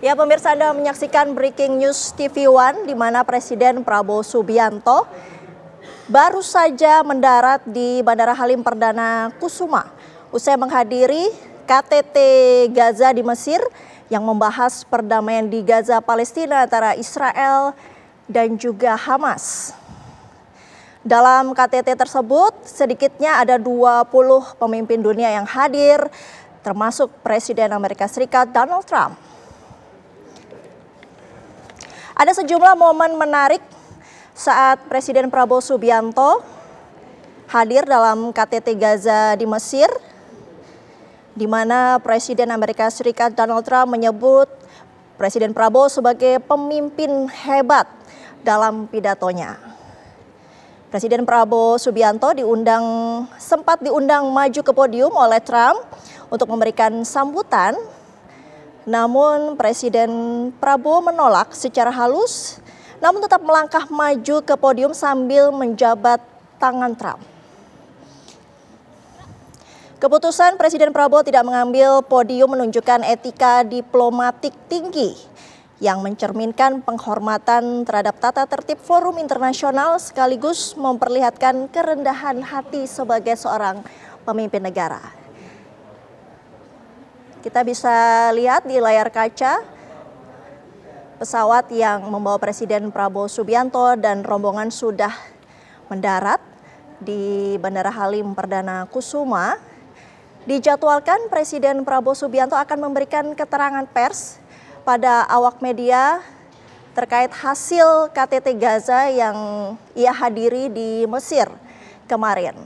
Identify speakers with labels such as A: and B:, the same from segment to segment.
A: Ya, pemirsa, Anda menyaksikan Breaking News TV One, di mana Presiden Prabowo Subianto baru saja mendarat di Bandara Halim Perdana Kusuma usai menghadiri KTT Gaza di Mesir yang membahas perdamaian di Gaza Palestina antara Israel dan juga Hamas. Dalam KTT tersebut, sedikitnya ada 20 pemimpin dunia yang hadir, termasuk Presiden Amerika Serikat Donald Trump. Ada sejumlah momen menarik saat Presiden Prabowo Subianto hadir dalam KTT Gaza di Mesir, di mana Presiden Amerika Serikat Donald Trump menyebut Presiden Prabowo sebagai pemimpin hebat dalam pidatonya. Presiden Prabowo Subianto sempat diundang maju ke podium oleh Trump untuk memberikan sambutan. Namun Presiden Prabowo menolak secara halus, namun tetap melangkah maju ke podium sambil menjabat tangan Trump. Keputusan Presiden Prabowo tidak mengambil podium menunjukkan etika diplomatik tinggi yang mencerminkan penghormatan terhadap tata tertib forum internasional sekaligus memperlihatkan kerendahan hati sebagai seorang pemimpin negara. Kita bisa lihat di layar kaca pesawat yang membawa Presiden Prabowo Subianto dan rombongan sudah mendarat di Bandara Halim Perdana Kusuma. Dijadwalkan Presiden Prabowo Subianto akan memberikan keterangan pers pada awak media terkait hasil KTT Gaza yang ia hadiri di Mesir kemarin.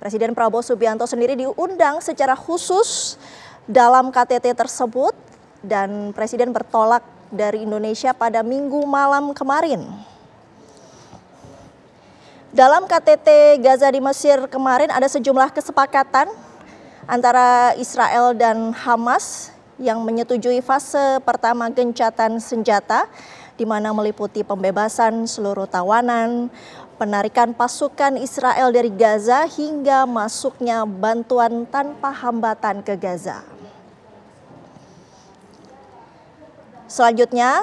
A: Presiden Prabowo Subianto sendiri diundang secara khusus dalam KTT tersebut dan Presiden bertolak dari Indonesia pada Minggu malam kemarin. Dalam KTT Gaza di Mesir kemarin ada sejumlah kesepakatan antara Israel dan Hamas yang menyetujui fase pertama gencatan senjata, di mana meliputi pembebasan seluruh tawanan, penarikan pasukan Israel dari Gaza hingga masuknya bantuan tanpa hambatan ke Gaza. Selanjutnya,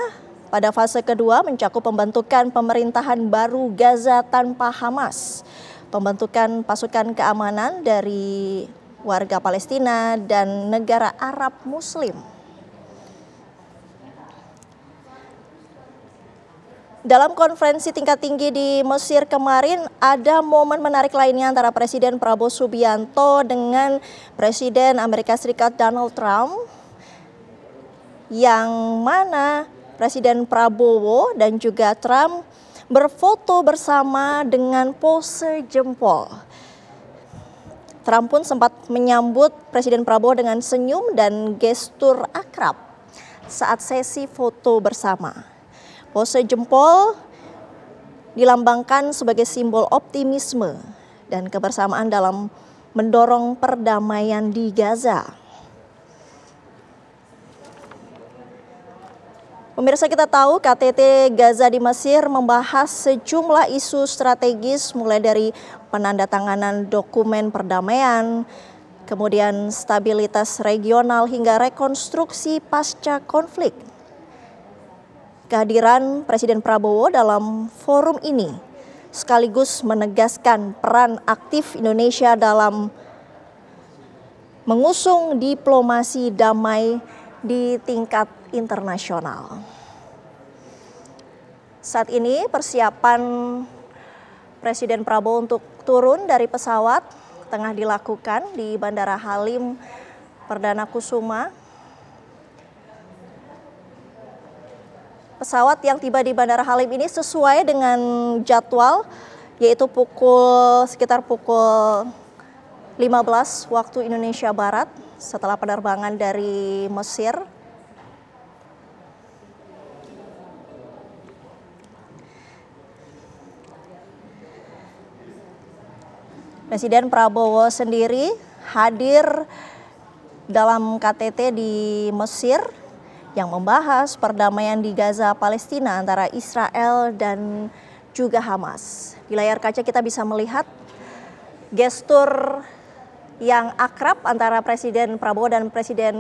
A: pada fase kedua mencakup pembentukan pemerintahan baru Gaza tanpa Hamas, pembentukan pasukan keamanan dari warga Palestina dan negara Arab Muslim. Dalam konferensi tingkat tinggi di Mesir kemarin, ada momen menarik lainnya antara Presiden Prabowo Subianto dengan Presiden Amerika Serikat Donald Trump, yang mana Presiden Prabowo dan juga Trump berfoto bersama dengan pose jempol. Trump pun sempat menyambut Presiden Prabowo dengan senyum dan gestur akrab saat sesi foto bersama. Pose jempol dilambangkan sebagai simbol optimisme dan kebersamaan dalam mendorong perdamaian di Gaza. Pemirsa, kita tahu KTT Gaza di Mesir membahas sejumlah isu strategis mulai dari penandatanganan dokumen perdamaian, kemudian stabilitas regional hingga rekonstruksi pasca konflik. Kehadiran Presiden Prabowo dalam forum ini sekaligus menegaskan peran aktif Indonesia dalam mengusung diplomasi damai di tingkat internasional. Saat ini persiapan Presiden Prabowo untuk turun dari pesawat tengah dilakukan di Bandara Halim Perdana Kusuma. Pesawat yang tiba di Bandara Halim ini sesuai dengan jadwal, yaitu sekitar pukul 15 waktu Indonesia Barat setelah penerbangan dari Mesir. Presiden Prabowo sendiri hadir dalam KTT di Mesir yang membahas perdamaian di Gaza Palestina antara Israel dan juga Hamas. Di layar kaca kita bisa melihat gestur yang akrab antara Presiden Prabowo dan Presiden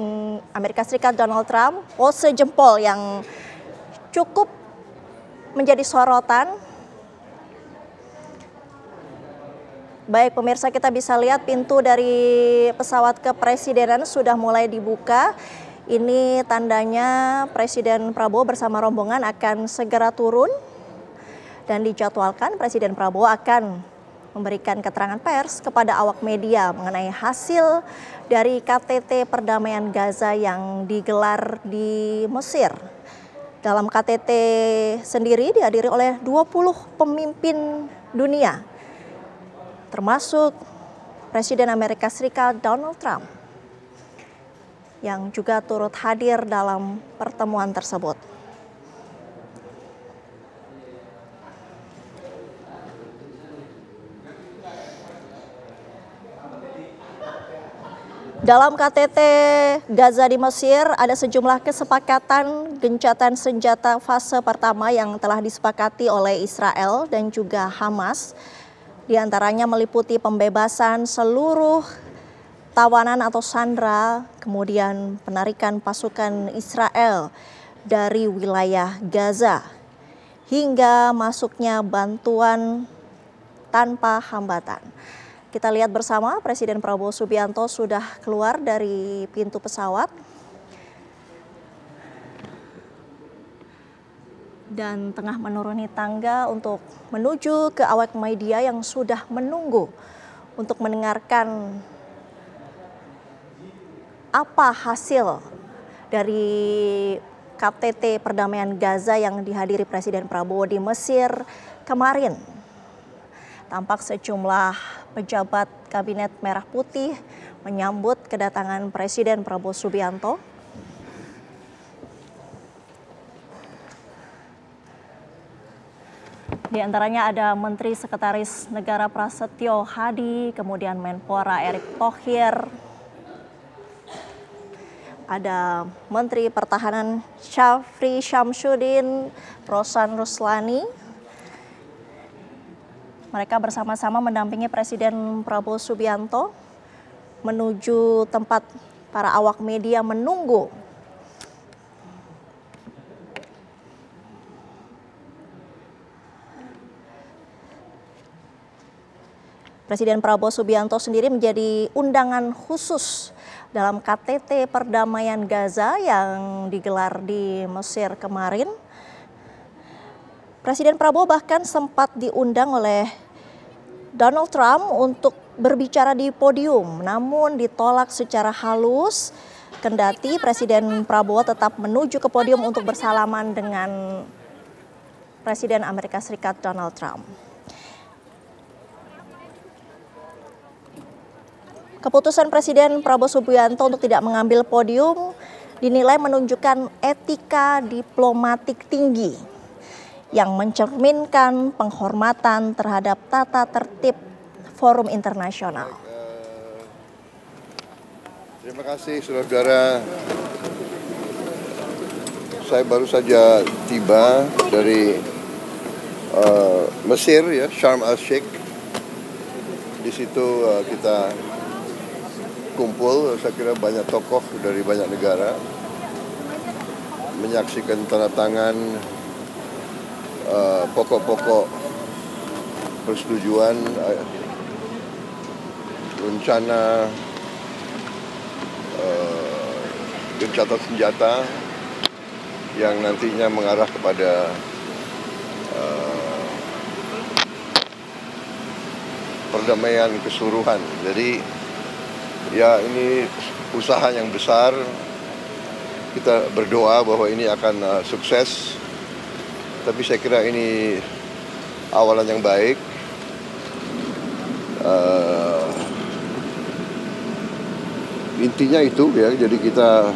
A: Amerika Serikat Donald Trump, pose jempol yang cukup menjadi sorotan. Baik pemirsa, kita bisa lihat pintu dari pesawat kepresidenan sudah mulai dibuka. Ini tandanya Presiden Prabowo bersama rombongan akan segera turun. Dan dijadwalkan Presiden Prabowo akan memberikan keterangan pers kepada awak media mengenai hasil dari KTT perdamaian Gaza yang digelar di Mesir. Dalam KTT sendiri dihadiri oleh 20 pemimpin dunia, termasuk Presiden Amerika Serikat Donald Trump yang juga turut hadir dalam pertemuan tersebut. Dalam KTT Gaza di Mesir ada sejumlah kesepakatan gencatan senjata fase pertama yang telah disepakati oleh Israel dan juga Hamas. Di antaranya meliputi pembebasan seluruh tawanan atau sandera, kemudian penarikan pasukan Israel dari wilayah Gaza, hingga masuknya bantuan tanpa hambatan. Kita lihat bersama Presiden Prabowo Subianto sudah keluar dari pintu pesawat dan tengah menuruni tangga untuk menuju ke awak media yang sudah menunggu untuk mendengarkan apa hasil dari KTT perdamaian Gaza yang dihadiri Presiden Prabowo di Mesir kemarin. Tampak sejumlah pejabat Kabinet Merah Putih menyambut kedatangan Presiden Prabowo Subianto. Di antaranya ada Menteri Sekretaris Negara Prasetyo Hadi, kemudian Menpora Erick Thohir, ada Menteri Pertahanan Syafri Syamsuddin, Rosan Ruslani. Mereka bersama-sama mendampingi Presiden Prabowo Subianto menuju tempat para awak media menunggu. Presiden Prabowo Subianto sendiri menjadi undangan khusus dalam KTT perdamaian Gaza yang digelar di Mesir kemarin. Presiden Prabowo bahkan sempat diundang oleh Donald Trump untuk berbicara di podium, namun ditolak secara halus. Kendati Presiden Prabowo tetap menuju ke podium untuk bersalaman dengan Presiden Amerika Serikat Donald Trump. Keputusan Presiden Prabowo Subianto untuk tidak mengambil podium dinilai menunjukkan etika diplomatik tinggi yang mencerminkan penghormatan terhadap tata tertib forum internasional.
B: Terima kasih saudara. Saya baru saja tiba dari Mesir, ya, Sharm el-Sheikh. Di situ kita kumpul, saya kira banyak tokoh dari banyak negara menyaksikan tanda tangan pokok-pokok persetujuan rencana gencatan senjata yang nantinya mengarah kepada perdamaian keseluruhan. Jadi ya, ini usaha yang besar. Kita berdoa bahwa ini akan sukses. Tapi saya kira ini awalan yang baik. Intinya itu, ya. Jadi kita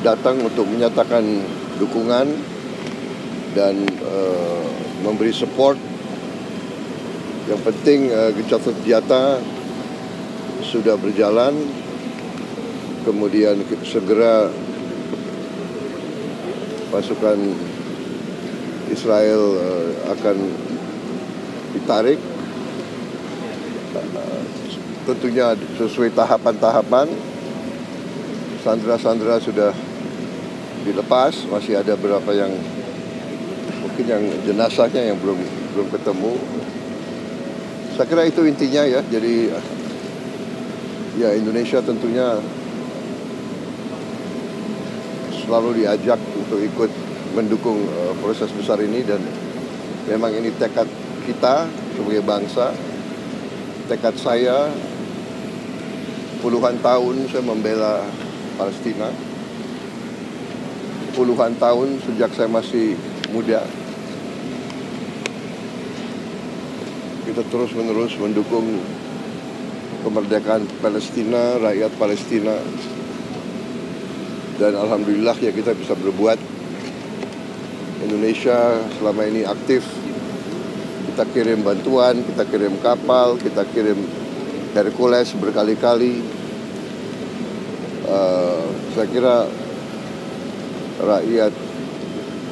B: datang untuk menyatakan dukungan dan memberi support. Yang penting gencatan senjata sudah berjalan, kemudian segera pasukan Israel akan ditarik tentunya sesuai tahapan-tahapan. Sandera-sandera sudah dilepas, masih ada beberapa yang mungkin yang jenazahnya yang belum ketemu. Saya kira itu intinya ya. Jadi ya Indonesia tentunya selalu diajak untuk ikut mendukung proses besar ini, dan memang ini tekad kita sebagai bangsa, tekad saya. Puluhan tahun saya membela Palestina, puluhan tahun sejak saya masih muda. Kita terus-menerus mendukung kemerdekaan Palestina, rakyat Palestina. Dan alhamdulillah ya kita bisa berbuat. Indonesia selama ini aktif. Kita kirim bantuan, kita kirim kapal, kita kirim Hercules berkali-kali. Saya kira rakyat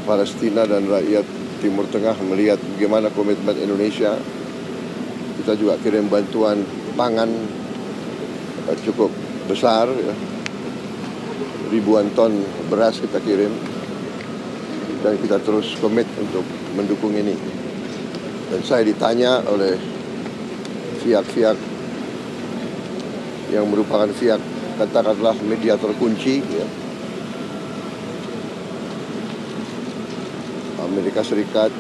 B: Palestina dan rakyat Timur Tengah melihat bagaimana komitmen Indonesia. Kita juga kirim bantuan pangan cukup besar, ya. Ribuan ton beras kita kirim, dan kita terus komit untuk mendukung ini. Dan saya ditanya oleh pihak-pihak yang merupakan pihak katakanlah mediator kunci, ya. Amerika Serikat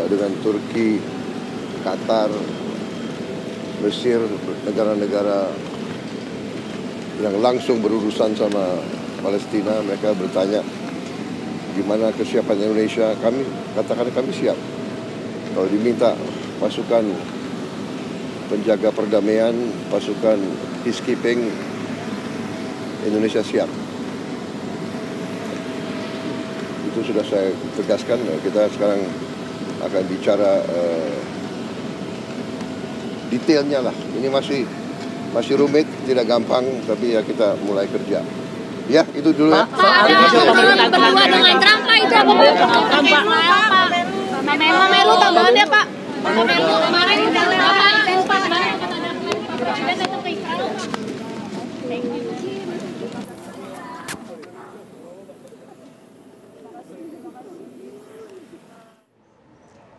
B: dengan Turki, Qatar, Mesir, negara-negara yang langsung berurusan sama Palestina. Mereka bertanya gimana kesiapan Indonesia. Kami katakan kami siap. Kalau diminta pasukan penjaga perdamaian, pasukan peacekeeping, Indonesia siap. Itu sudah saya tegaskan. Kita sekarang akan bicara detailnya lah. Ini masih rumit, tidak gampang, tapi ya kita mulai kerja. Ya, itu dulu ya.
C: Pak, berdua dengan Trump, Pak, itu apa Pak? Melu tambahannya, Pak. Melu kemarin udah Pak. Presiden datang ke Israel.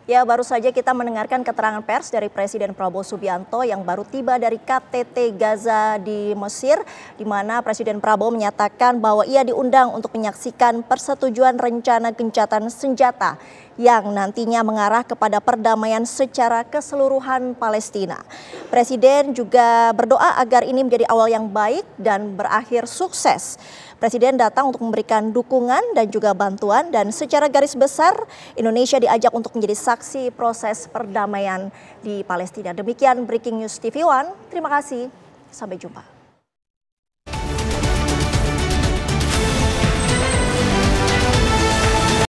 A: Ya, baru saja kita mendengarkan keterangan pers dari Presiden Prabowo Subianto yang baru tiba dari KTT Gaza di Mesir, di mana Presiden Prabowo menyatakan bahwa ia diundang untuk menyaksikan persetujuan rencana gencatan senjata yang nantinya mengarah kepada perdamaian secara keseluruhan Palestina. Presiden juga berdoa agar ini menjadi awal yang baik dan berakhir sukses. Presiden datang untuk memberikan dukungan dan juga bantuan, dan secara garis besar Indonesia diajak untuk menjadi saksi proses perdamaian di Palestina. Demikian Breaking News TV One. Terima kasih. Sampai jumpa.